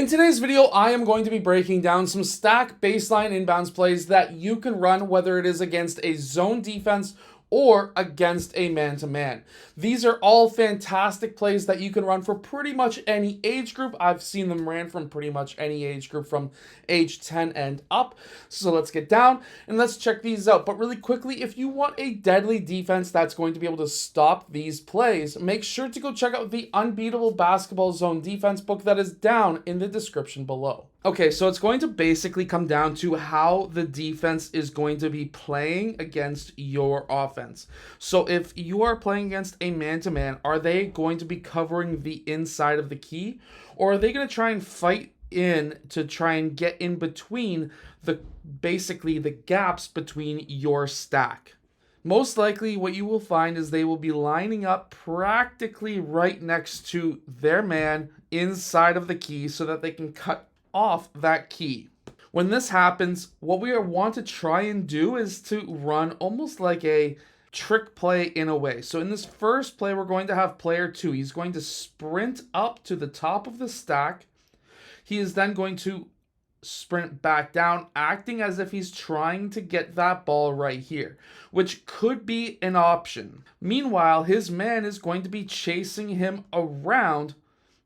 In today's video, I am going to be breaking down some stack baseline inbounds plays that you can run, whether it is against a zone defense or against a man-to-man. These are all fantastic plays that you can run for pretty much any age group. I've seen them ran from pretty much any age group from age 10 and up. So let's get down and let's check these out. But really quickly, if you want a deadly defense that's going to be able to stop these plays, make sure to go check out the Unbeatable Basketball Zone Defense book that is down in the description below. Okay, so it's going to basically come down to how the defense is going to be playing against your offense. So if you are playing against a man-to-man, are they going to be covering the inside of the key? Or are they going to try and fight in to try and get in between basically the gaps between your stack? Most likely what you will find is they will be lining up practically right next to their man inside of the key so that they can cut off that key. When this happens, what we want to try and do is to run almost like a trick play in a way. So in this first play, we're going to have player 2. He's going to sprint up to the top of the stack. He is then going to sprint back down, acting as if he's trying to get that ball right here, which could be an option. Meanwhile, his man is going to be chasing him around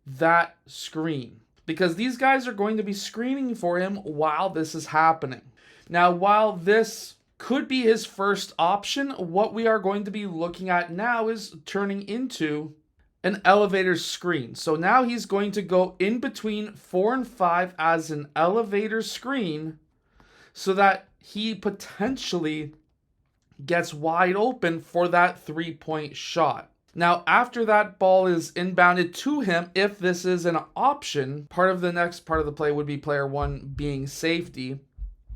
that screen, because these guys are going to be screening for him while this is happening. Now, while this could be his first option, what we are going to be looking at now is turning into an elevator screen. So now he's going to go in between 4 and 5 as an elevator screen so that he potentially gets wide open for that three-point shot. Now, after that ball is inbounded to him, if this is an option, part of the next part of the play would be player 1 being safety.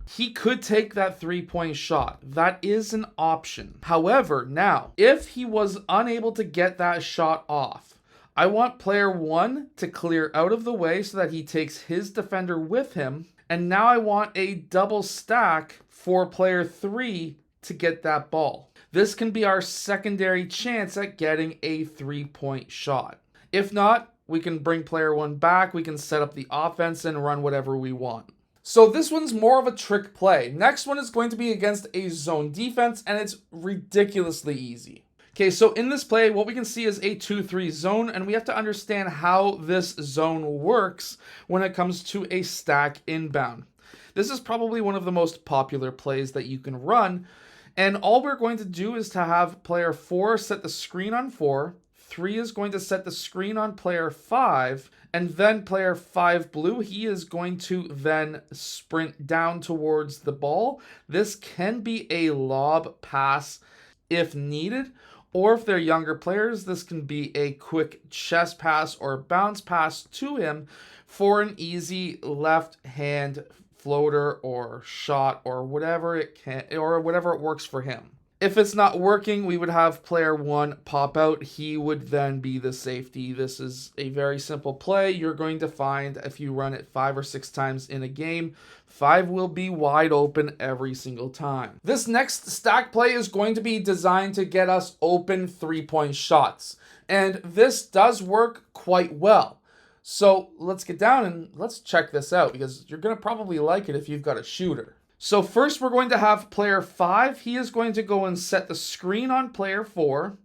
He could take that three-point shot. That is an option. However, now, if he was unable to get that shot off, I want player 1 to clear out of the way so that he takes his defender with him. And now I want a double stack for player 3 to get that ball. This can be our secondary chance at getting a three-point shot. If not, we can bring player 1 back, we can set up the offense and run whatever we want. So this one's more of a trick play. Next one is going to be against a zone defense, and it's ridiculously easy. Okay, so in this play, what we can see is a 2-3 zone, and we have to understand how this zone works when it comes to a stack inbound. This is probably one of the most popular plays that you can run. And all we're going to do is to have player 4 set the screen on 4, 3 is going to set the screen on player 5, and then player 5 blue, he is going to then sprint down towards the ball. This can be a lob pass if needed, or if they're younger players, this can be a quick chest pass or bounce pass to him for an easy left hand floater or shot or whatever it works for him. If it's not working, we would have player 1 pop out. He would then be the safety. This is a very simple play. You're going to find if you run it 5 or 6 times in a game, 5 will be wide open every single time. This next stack play is going to be designed to get us open three-point shots. And this does work quite well. So let's get down and let's check this out, because you're going to probably like it if you've got a shooter. So first we're going to have player 5. He is going to go and set the screen on player 4.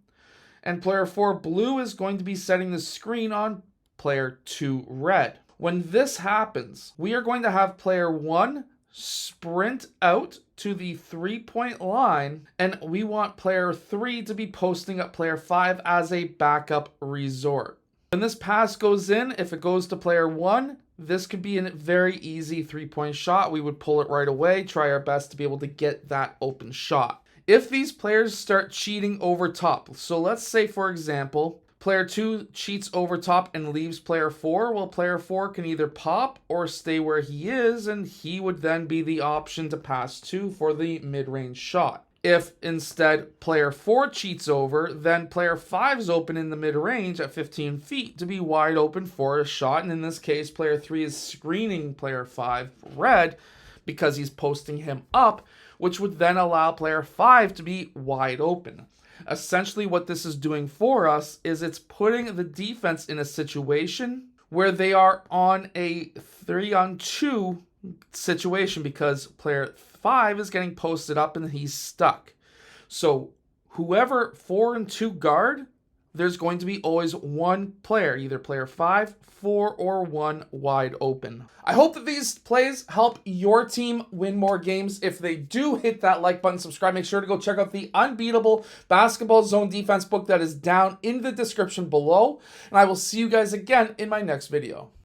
And player 4 blue is going to be setting the screen on player 2 red. When this happens, we are going to have player 1 sprint out to the three-point line. And we want player 3 to be posting up player 5 as a backup resort. When this pass goes in, if it goes to player 1, this could be a very easy three-point shot. We would pull it right away, try our best to be able to get that open shot. If these players start cheating over top, so let's say, for example, player 2 cheats over top and leaves player 4, well, player 4 can either pop or stay where he is, and he would then be the option to pass to for the mid-range shot. If instead player 4 cheats over, then player 5 is open in the mid-range at 15 feet to be wide open for a shot. And in this case, player 3 is screening player 5 red because he's posting him up, which would then allow player 5 to be wide open. Essentially what this is doing for us is it's putting the defense in a situation where they are on a 3-on-2 situation because player 5 is getting posted up and he's stuck. So whoever 4-and-2 guard, there's going to be always one player, either player 5, 4, or 1 wide open. I hope that these plays help your team win more games. If they do, hit that like button, subscribe. Make sure to go check out the Unbeatable Basketball Zone Defense book that is down in the description below. And I will see you guys again in my next video.